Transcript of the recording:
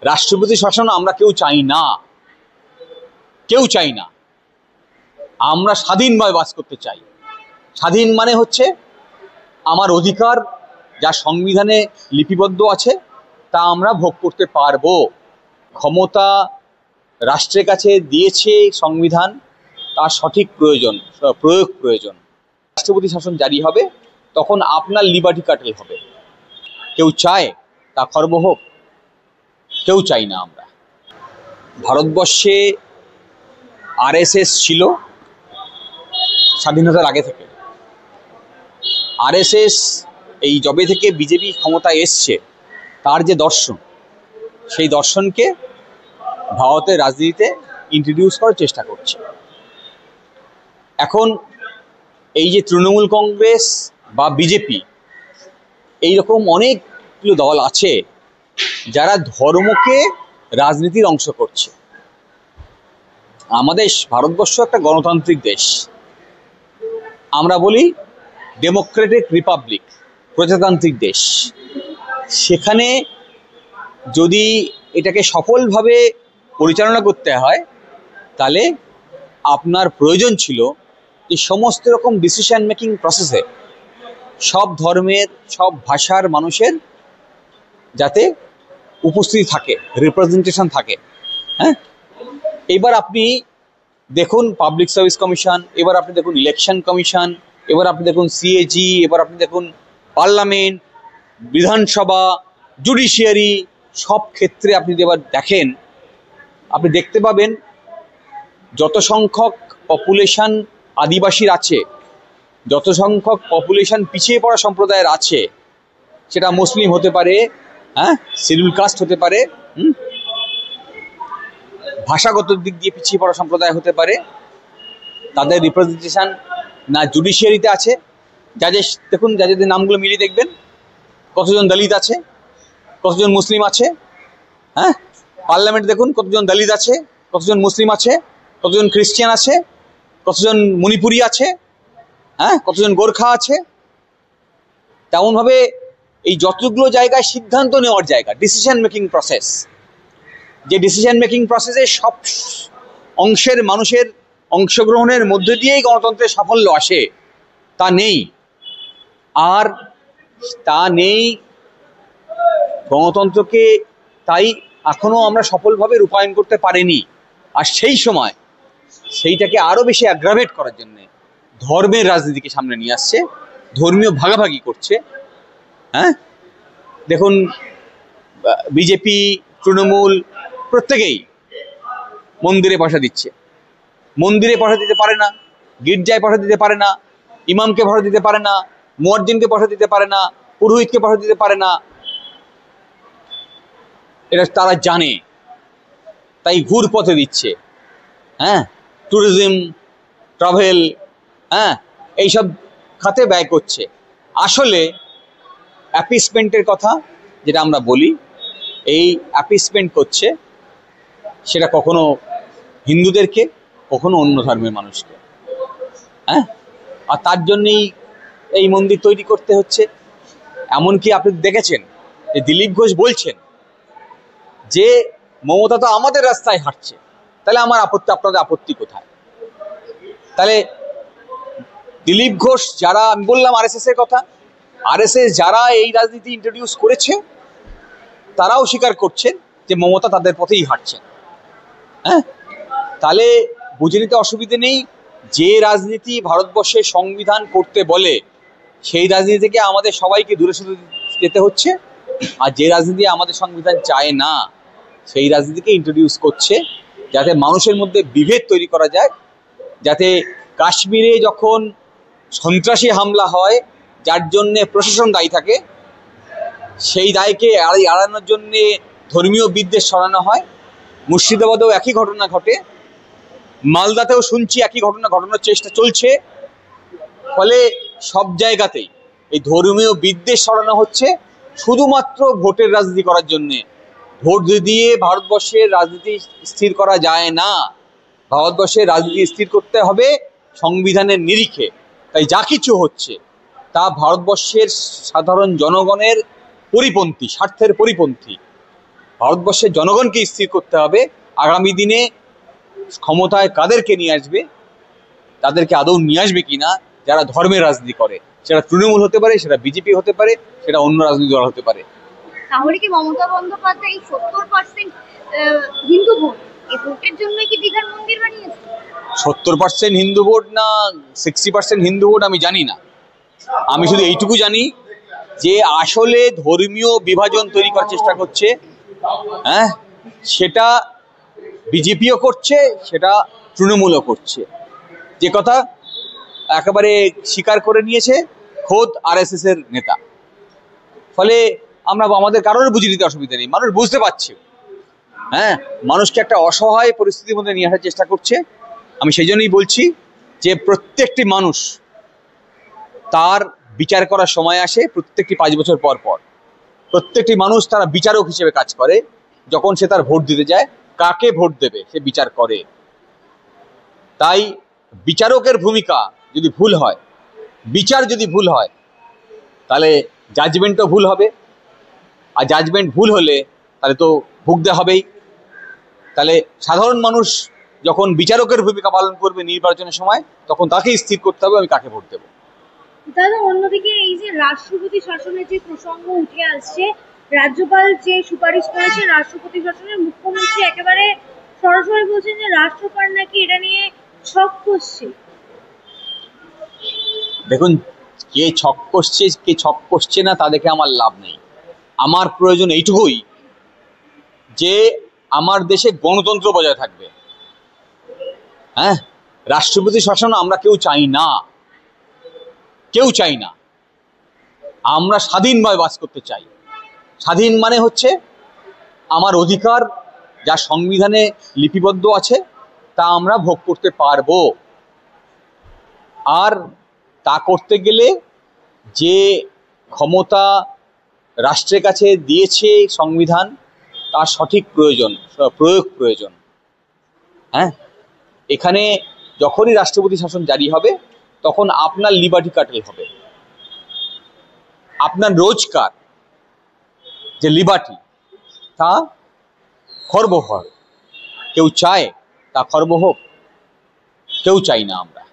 রাষ্ট্রপতি শাসন আমরা কেউ চাই না, কেউ চাই না। আমরা স্বাধীনভাবে বাস করতে চাই। স্বাধীন মানে হচ্ছে আমার অধিকার যা সংবিধানে লিপিবদ্ধ আছে তা আমরা ভোগ করতে পারবো। ক্ষমতা রাষ্ট্রের কাছে দিয়েছে সংবিধান, তার সঠিক প্রয়োগ প্রয়োজন। রাষ্ট্রপতি শাসন জারি হবে তখন আপনার লিবার্টি কাটেল হবে। কেউ চায় তা খর্ব হোক? কেউ চাই না আমরা। ভারতবর্ষে আরএসএস ছিল স্বাধীনতার আগে থেকে। আরএসএস এই যবে থেকে বিজেপি ক্ষমতায় এসছে তার যে দর্শন, সেই দর্শনকে ভারতের রাজনীতিতে ইন্ট্রোডিউস করার চেষ্টা করছে। এখন এই যে তৃণমূল কংগ্রেস বা বিজেপি, এইরকম অনেকগুলো দল আছে যারা ধর্মকে রাজনীতির অংশ করছে। আমাদের ভারতবর্ষ একটা গণতান্ত্রিক দেশ, আমরা বলি ডেমোক্রেটিক রিপাবলিক, প্রজাতান্ত্রিক দেশ। সেখানে যদি এটাকে সফলভাবে পরিচালনা করতে হয় তাহলে আপনার প্রয়োজন ছিল যে সমস্ত রকম ডিসিশন মেকিং প্রসেসে সব ধর্মের, সব ভাষার মানুষের যাতে উপস্থিতি থাকে, রিপ্রেজেন্টেশন থাকে। হ্যাঁ, এবার আপনি দেখুন পাবলিক সার্ভিস কমিশন, এবার আপনি দেখুন ইলেকশন কমিশন, এবার আপনি দেখুন সিএজি, এবার আপনি দেখুন পার্লামেন্ট, বিধানসভা, জুডিশিয়ারি, সব ক্ষেত্রে আপনি যদি এবার দেখেন, আপনি দেখতে পাবেন যত সংখ্যক পপুলেশন আদিবাসীর আছে, যত সংখ্যক পপুলেশন পিছিয়ে পড়া সম্প্রদায়ের আছে, সেটা মুসলিম হতে পারে, হ্যাঁ, শিডিউল কাস্ট হতে পারে, ভাষাগত দিক দিয়ে পিছিয়ে পড়া সম্প্রদায় হতে পারে, তাদের রিপ্রেজেন্টেশন না জুডিশিয়ারিতে আছে। জাজেস দেখুন, জাজেদের নামগুলো মিলিয়ে দেখবেন কতজন দলিত আছে, কতজন মুসলিম আছে। হ্যাঁ, পার্লামেন্ট দেখুন কতজন দলিত আছে, কতজন মুসলিম আছে, কতজন খ্রিস্টান আছে, কতজন মণিপুরি আছে, হ্যাঁ, কতজন গোর্খা আছে। তেমনভাবে এই যতগুলো জায়গায় সিদ্ধান্ত নেওয়ার জায়গা, ডিসিশন মেকিং প্রসেস, যে ডিসিশন মেকিং প্রসেসে সব অংশের মানুষের অংশগ্রহণের মধ্যে দিয়েই গণতন্ত্রের সাফল্য আসে, তা নেই। আর তা নেই গণতন্ত্রকে, তাই এখনো আমরা সফলভাবে রূপায়ণ করতে পারিনি। আর সেই সময় সেইটাকে আরো বেশি অ্যাগ্রাভেট করার জন্য ধর্মের রাজনীতিকে সামনে নিয়ে আসছে, ধর্মীয় ভাগাভাগি করছে। হ্যাঁ, দেখুন বিজেপি, তৃণমূল প্রত্যেকেই মন্দিরে পয়সা দিচ্ছে। মন্দিরে পয়সা দিতে পারে না, গির্জায় পয়সা দিতে পারে না, ইমামকে পয়সা দিতে পারে না, মুয়াজ্জিনকে পয়সা দিতে পারে না, পুরোহিতকে পয়সা দিতে পারে না। এটা তারা জানে, তাই ঘুর পথে দিচ্ছে। হ্যাঁ, ট্যুরিজম, ট্রাভেল, হ্যাঁ, এইসব খাতে ব্যয় করছে। আসলে অ্যাপিসমেন্টের কথা যেটা আমরা বলি, এই অ্যাপিসমেন্ট করছে, সেটা কখনো হিন্দুদেরকে, কখনো অন্য ধর্মের মানুষকে। হ্যাঁ, আর তার জন্যেই এই মন্দির তৈরি করতে হচ্ছে। এমনকি আপনি দেখেছেন যে দিলীপ ঘোষ বলছেন যে মমতা তো আমাদের রাস্তায় হাঁটছে, তাহলে আমার আপত্তি, আপনাদের আপত্তি কোথায়? তাহলে দিলীপ ঘোষ যারা, আমি বললাম আরএসএস এর কথা, আরএসএস যারা এই রাজনীতি ইন্ট্রোডিউস করেছে তারাও স্বীকার করছেন যে মমতা তাদের পথেই হাঁটছেন। হ্যাঁ, তাহলে বুঝে নিতে অসুবিধে নেই। যে রাজনীতি ভারতবর্ষের সংবিধান করতে বলে সেই রাজনীতি থেকে আমাদের সবাইকে দূরে সরে যেতে হচ্ছে, আর যে রাজনীতি আমাদের সংবিধান চায় না সেই রাজনীতিকে ইন্ট্রোডিউস করছে যাতে মানুষের মধ্যে বিভেদ তৈরি করা যায়, যাতে কাশ্মীরে যখন সন্ত্রাসী হামলা হয় যার জন্যে প্রশাসন দায়ী থাকে, সেই দায়কে এড়ানোর জন্যে ধর্মীয় বিদ্বেষ ছড়ানো হয়। মুর্শিদাবাদেও একই ঘটনা ঘটে, মালদাতেও শুনছি একই ঘটনা ঘটানোর চেষ্টা চলছে। ফলে সব জায়গাতেই এই ধর্মীয় বিদ্বেষ ছড়ানো হচ্ছে শুধুমাত্র ভোটের রাজনীতি করার জন্যে। ভোট দিয়ে ভারতবর্ষের রাজনীতি স্থির করা যায় না। ভারতবর্ষের রাজনীতি স্থির করতে হবে সংবিধানের নিরিখে। তাই যা কিছু হচ্ছে তা ভারতবর্ষের সাধারণ জনগণের পরিপন্থী, স্বার্থের পরিপন্থী। ভারতবর্ষের জনগণকে স্থির করতে হবে আগামী দিনে ক্ষমতায় কাদেরকে নিয়ে আসবে, তাদেরকে আদৌ নিয়ে আসবে কিনা যারা ধর্মের রাজনীতি করে। সেটা তৃণমূল হতে পারে, সেটা বিজেপি হতে পারে, সেটা অন্য রাজনৈতিক দল হতে পারে। তাহলে কি মমতা বন্দ্যোপাধ্যায় এই 70% হিন্দু ভোট, এই ভোটের জন্য কি দীঘার মন্দির বানিয়েছে? 70% হিন্দু ভোট না 60% হিন্দু ভোট আমি জানি না। আমি শুধু এইটুকু জানি যে আসলে ধর্মীয় বিভাজন তৈরি করার চেষ্টা করছে, হ্যাঁ, সেটা বিজেপিও করছে, সেটা তৃণমূলও করছে। যে কথা একেবারে স্বীকার করে নিয়েছে খোদ আরএসএস এর নেতা। ফলে আমরা আমাদের কারোর বুঝে নিতে অসুবিধা নেই, মানুষ বুঝতে পারছে। হ্যাঁ, মানুষকে একটা অসহায় পরিস্থিতির মধ্যে নিয়ে আসার চেষ্টা করছে। আমি সেই জন্যই বলছি যে প্রত্যেকটি মানুষ তার বিচার করার সময় আসে প্রত্যেকটি 5 বছর পর পর। প্রত্যেকটি মানুষ তারা বিচারক হিসেবে কাজ করে। যখন সে তার ভোট দিতে যায়, কাকে ভোট দেবে সে বিচার করে। তাই বিচারকের ভূমিকা যদি ভুল হয়, বিচার যদি ভুল হয়, তাহলে জাজমেন্টও ভুল হবে। আর জাজমেন্ট ভুল হলে তাহলে তো ভুগতে হবেই। তাহলে সাধারণ মানুষ যখন বিচারকের ভূমিকা পালন করবে নির্বাচনের সময়, তখন তাকেই স্থির করতে হবে আমি কাকে ভোট দেবো। দাদা, অন্যদিকে এই যে রাষ্ট্রপতি শাসনের যে প্রসঙ্গ উঠে আসছে, রাজ্যপাল যে সুপারিশ করেছে রাষ্ট্রপতি শাসনের, মুখ্যমন্ত্রী একেবারে সরাসরি বলছেন যে রাষ্ট্রপাল নাকি এটা নিয়ে ছক কষছে। দেখুন, কে ছক কষছে কে ছক কষছে না তা দেখে আমার লাভ নেই। আমার প্রয়োজন এইটুকুই যে আমার দেশে গণতন্ত্র বজায় থাকবে। হ্যাঁ, রাষ্ট্রপতি শাসন আমরা কেউ চাই না, কেউ চাই না। আমরা স্বাধীনভাবে বাস করতে চাই। স্বাধীন মানে হচ্ছে আমার অধিকার যা সংবিধানে লিপিবদ্ধ আছে তা আমরা ভোগ করতে পারবো। আর তা করতে গেলে যে ক্ষমতা রাষ্ট্রের কাছে দিয়েছে সংবিধান, তার সঠিক প্রয়োগ প্রয়োজন। হ্যাঁ, এখানে যখনই রাষ্ট্রপতি শাসন জারি হবে তখন আপনার লিবার্টি কাটেল হবে। আপনার রোজকার যে লিবার্টি তা খর্ব হয়। কেউ চায় তা খর্ব হোক? কেউ চাই না আমরা।